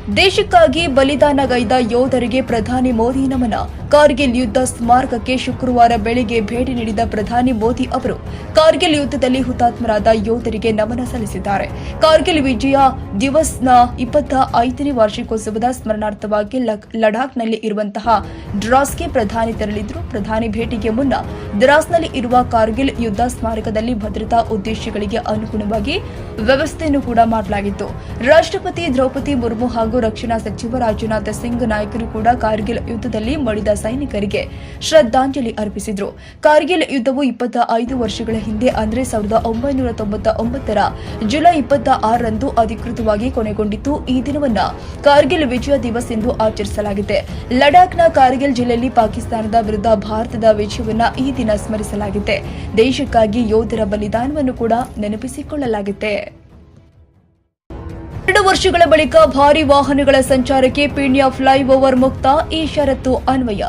ದೇಶಕ್ಕಾಗಿ ಬಲಿದಾನಗೈದ ಯೋಧರಿಗೆ ಪ್ರಧಾನಿ ಮೋದಿ ನಮನ. ಕಾರ್ಗಿಲ್ ಯುದ್ಧ ಸ್ಮಾರಕಕ್ಕೆ ಶುಕ್ರವಾರ ಬೆಳಗ್ಗೆ ಭೇಟಿ ನೀಡಿದ ಪ್ರಧಾನಿ ಮೋದಿ ಅವರು ಕಾರ್ಗಿಲ್ ಯುದ್ಧದಲ್ಲಿ ಹುತಾತ್ಮರಾದ ಯೋಧರಿಗೆ ನಮನ ಸಲ್ಲಿಸಿದ್ದಾರೆ. ಕಾರ್ಗಿಲ್ ವಿಜಯ ದಿವಸ್ನ 25ನೇ ವಾರ್ಷಿಕೋತ್ಸವದ ಸ್ಮರಣಾರ್ಥವಾಗಿ ಲಡಾಖ್ನಲ್ಲಿ ಇರುವಂತಹ ದ್ರಾಸ್ಗೆ ಪ್ರಧಾನಿ ತೆರಳಿದ್ರು. ಪ್ರಧಾನಿ ಭೇಟಿಗೆ ಮುನ್ನ ದ್ರಾಸ್ನಲ್ಲಿ ಇರುವ ಕಾರ್ಗಿಲ್ ಯುದ್ಧ ಸ್ಮಾರಕದಲ್ಲಿ ಭದ್ರತಾ ಉದ್ದೇಶಗಳಿಗೆ ಅನುಗುಣವಾಗಿ ವ್ಯವಸ್ಥೆಯನ್ನು ಕೂಡ ಮಾಡಲಾಗಿತ್ತು. ರಾಷ್ಟ್ರಪತಿ ದ್ರೌಪದಿ ಮುರ್ಮು ಹಾಗೂ ರಕ್ಷಣಾ ಸಚಿವ ರಾಜನಾಥ್ ಸಿಂಗ್ ನಾಯಕರು ಕೂಡ ಕಾರ್ಗಿಲ್ ಯುದ್ಧದಲ್ಲಿ ಮಡಿದ ಸೈನಿಕರಿಗೆ ಶ್ರದ್ಧಾಂಜಲಿ ಅರ್ಪಿಸಿದರು. ಕಾರ್ಗಿಲ್ ಯುದ್ಧವು 25 ವರ್ಷಗಳ ಹಿಂದೆ ಅಂದರೆ 1999ರ ಜುಲೈ 26ರಂದು ಅಧಿಕೃತವಾಗಿ ಕೊನೆಗೊಂಡಿತ್ತು. ಈ ದಿನವನ್ನು ಕಾರ್ಗಿಲ್ ವಿಜಯ ದಿವಸ್ ಎಂದು ಆಚರಿಸಲಾಗಿದೆ. ಲಡಾಖ್ನ ಕಾರ್ಗಿಲ್ ಜಿಲ್ಲೆಯಲ್ಲಿ ಪಾಕಿಸ್ತಾನದ ವಿರುದ್ಧ ಭಾರತದ ವಿಜಯವನ್ನು ಈ ದಿನ ಸ್ಮರಿಸಲಾಗಿದೆ. ದೇಶಕ್ಕಾಗಿ ಯೋಧರ ಬಲಿದಾನವನ್ನು ಕೂಡ ನೆನಪಿಸಿಕೊಳ್ಳಲಾಗಿದೆ. 2 ವರ್ಷಗಳ ಬಳಿಕ ಭಾರಿ ವಾಹನಗಳ ಸಂಚಾರಕ್ಕೆ ಪೀಣ್ಯ ಫ್ಲೈಓವರ್ ಮುಕ್ತ. ಈ ಷರತ್ತು ಅನ್ವಯ.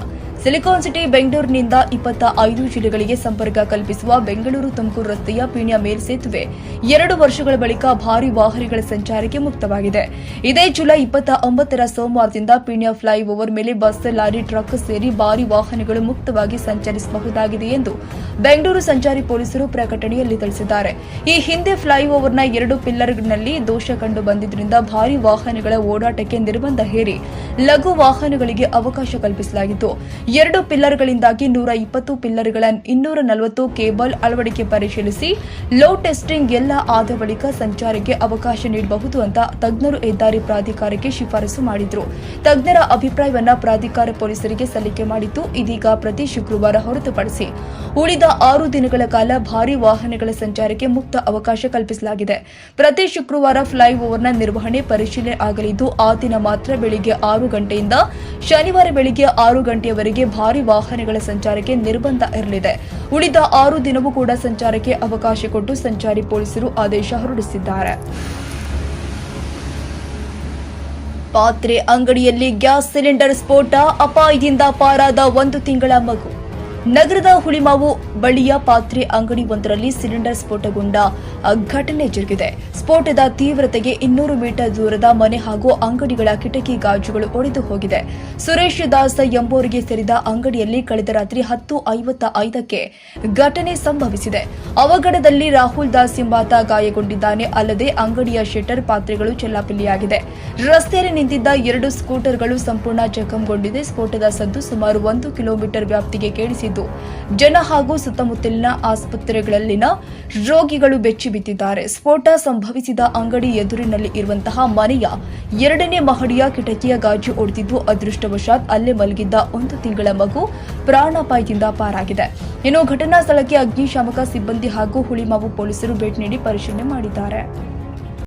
ಸಿಲಿಕಾನ್ ಸಿಟಿ ಬೆಂಗಳೂರಿನಿಂದ 25 ಜಿಲ್ಲೆಗಳಿಗೆ ಸಂಪರ್ಕ ಕಲ್ಪಿಸುವ ಬೆಂಗಳೂರು ತುಮಕೂರು ರಸ್ತೆಯ ಪೀಣ್ಯ ಮೇಲ್ಸೇತುವೆ 2 ವರ್ಷಗಳ ಬಳಿಕ ಭಾರಿ ವಾಹನಗಳ ಸಂಚಾರಕ್ಕೆ ಮುಕ್ತವಾಗಿದೆ. ಇದೇ ಜುಲೈ 29ರ ಸೋಮವಾರದಿಂದ ಪೀಣ್ಯ ಫ್ಲೈಓವರ್ ಮೇಲೆ ಬಸ್, ಲಾರಿ, ಟ್ರಕ್ ಸೇರಿ ಭಾರಿ ವಾಹನಗಳು ಮುಕ್ತವಾಗಿ ಸಂಚರಿಸಬಹುದಾಗಿದೆ ಎಂದು ಬೆಂಗಳೂರು ಸಂಚಾರಿ ಪೊಲೀಸರು ಪ್ರಕಟಣೆಯಲ್ಲಿ ತಿಳಿಸಿದ್ದಾರೆ. ಈ ಹಿಂದೆ ಫ್ಲೈಓವರ್ನ 2 ಪಿಲ್ಲರ್ನಲ್ಲಿ ದೋಷ ಕಂಡು ಬಂದಿದ್ದರಿಂದ ಭಾರಿ ವಾಹನಗಳ ಓಡಾಟಕ್ಕೆ ನಿರ್ಬಂಧ ಹೇರಿ ಲಘು ವಾಹನಗಳಿಗೆ ಅವಕಾಶ ಕಲ್ಪಿಸಲಾಗಿತ್ತು. 2 ಪಿಲ್ಲರ್ಗಳಿಂದಾಗಿ 120 ಪಿಲ್ಲರ್ಗಳ 240 ಕೇಬಲ್ ಅಳವಡಿಕೆ ಪರಿಶೀಲಿಸಿ ಲೋಡ್ ಟೆಸ್ಟಿಂಗ್ ಎಲ್ಲ ಆದ ಬಳಿಕ ಸಂಚಾರಕ್ಕೆ ಅವಕಾಶ ನೀಡಬಹುದು ಅಂತ ತಜ್ಞರು ಹೆದ್ದಾರಿ ಪ್ರಾಧಿಕಾರಕ್ಕೆ ಶಿಫಾರಸು ಮಾಡಿದ್ರು. ತಜ್ಞರ ಅಭಿಪ್ರಾಯವನ್ನ ಪ್ರಾಧಿಕಾರ ಪೊಲೀಸರಿಗೆ ಸಲ್ಲಿಕೆ ಮಾಡಿತ್ತು. ಇದೀಗ ಪ್ರತಿ ಶುಕ್ರವಾರ ಹೊರತುಪಡಿಸಿ ಉಳಿದ 6 ದಿನಗಳ ಕಾಲ ಭಾರಿ ವಾಹನಗಳ ಸಂಚಾರಕ್ಕೆ ಮುಕ್ತ ಅವಕಾಶ ಕಲ್ಪಿಸಲಾಗಿದೆ. ಪ್ರತಿ ಶುಕ್ರವಾರ ಫ್ಲೈಓವರ್ನ ನಿರ್ವಹಣೆ ಪರಿಶೀಲನೆ ಆಗಲಿದ್ದು ಆ ದಿನ ಮಾತ್ರ ಬೆಳಿಗ್ಗೆ 6 ಗಂಟೆಯಿಂದ ಶನಿವಾರ ಬೆಳಿಗ್ಗೆ 6 ಗಂಟೆಯವರೆಗೆ ಭಾರಿ ವಾಹನಗಳ ಸಂಚಾರಕ್ಕೆ ನಿರ್ಬಂಧ ಇರಲಿದೆ. ಉಳಿದ 6 ದಿನವೂ ಕೂಡ ಸಂಚಾರಕ್ಕೆ ಅವಕಾಶ ಕೊಟ್ಟು ಸಂಚಾರಿ ಪೊಲೀಸರು ಆದೇಶ ಹೊರಡಿಸಿದ್ದಾರೆ. ಪಾತ್ರೆ ಅಂಗಡಿಯಲ್ಲಿ ಗ್ಯಾಸ್ ಸಿಲಿಂಡರ್ ಸ್ಫೋಟ, ಅಪಾಯದಿಂದ ಪಾರಾದ 1 ತಿಂಗಳ ಮಗು. ನಗರದ ಹುಳಿಮಾವು ಬಳಿಯ ಪಾತ್ರೆ ಅಂಗಡಿಯೊಂದರಲ್ಲಿ ಸಿಲಿಂಡರ್ ಸ್ಫೋಟಗೊಂಡ ಘಟನೆ ಜರುಗಿದೆ. ಸ್ಫೋಟದ ತೀವ್ರತೆಗೆ 200 ಮೀಟರ್ ದೂರದ ಮನೆ ಹಾಗೂ ಅಂಗಡಿಗಳ ಕಿಟಕಿ ಗಾಜುಗಳು ಒಡೆದು ಹೋಗಿದೆ. ಸುರೇಶ್ ದಾಸ್ ಎಂಬುವರಿಗೆ ಸೇರಿದ ಅಂಗಡಿಯಲ್ಲಿ ಕಳೆದ ರಾತ್ರಿ 10:55ಕ್ಕೆ ಘಟನೆ ಸಂಭವಿಸಿದೆ. ಅವಘಡದಲ್ಲಿ ರಾಹುಲ್ ದಾಸ್ ಎಂಬಾತ ಗಾಯಗೊಂಡಿದ್ದಾನೆ. ಅಲ್ಲದೆ ಅಂಗಡಿಯ ಶಟರ್, ಪಾತ್ರೆಗಳು ಚೆಲ್ಲಾಪಿಲ್ಲಿಯಾಗಿದೆ. ರಸ್ತೆಯಲ್ಲಿ ನಿಂತಿದ್ದ 2 ಸ್ಕೂಟರ್ಗಳು ಸಂಪೂರ್ಣ ಜಖಂಗೊಂಡಿದೆ. ಸ್ಫೋಟದ ಸದ್ದು ಸುಮಾರು 1 ಕಿಲೋಮೀಟರ್ ವ್ಯಾಪ್ತಿಗೆ ಕೇಳಿಸಿದ್ದು ಜನ ಹಾಗೂ ಸುತ್ತಮುತ್ತಲಿನ ಆಸ್ಪತ್ರೆಗಳಲ್ಲಿನ ರೋಗಿಗಳು ಬೆಚ್ಚಿ ಬಿದ್ದಿದ್ದಾರೆ. ಸ್ಫೋಟ ಸಂಭವಿಸಿದ ಅಂಗಡಿ ಎದುರಿನಲ್ಲಿ ಇರುವಂತಹ ಮನೆಯ 2ನೇ ಮಹಡಿಯ ಕಿಟಕಿಯ ಗಾಜು ಒಡೆದಿದ್ದು ಅದೃಷ್ಟವಶಾತ್ ಅಲ್ಲೇ ಮಲಗಿದ್ದ 1 ತಿಂಗಳ ಮಗು ಪ್ರಾಣಾಪಾಯದಿಂದ ಪಾರಾಗಿದೆ. ಇನ್ನು ಘಟನಾ ಸ್ಥಳಕ್ಕೆ ಅಗ್ನಿಶಾಮಕ ಸಿಬ್ಬಂದಿ ಹಾಗೂ ಹುಳಿಮಾವು ಪೊಲೀಸರು ಭೇಟಿ ನೀಡಿ ಪರಿಶೀಲನೆ ಮಾಡಿದ್ದಾರೆ.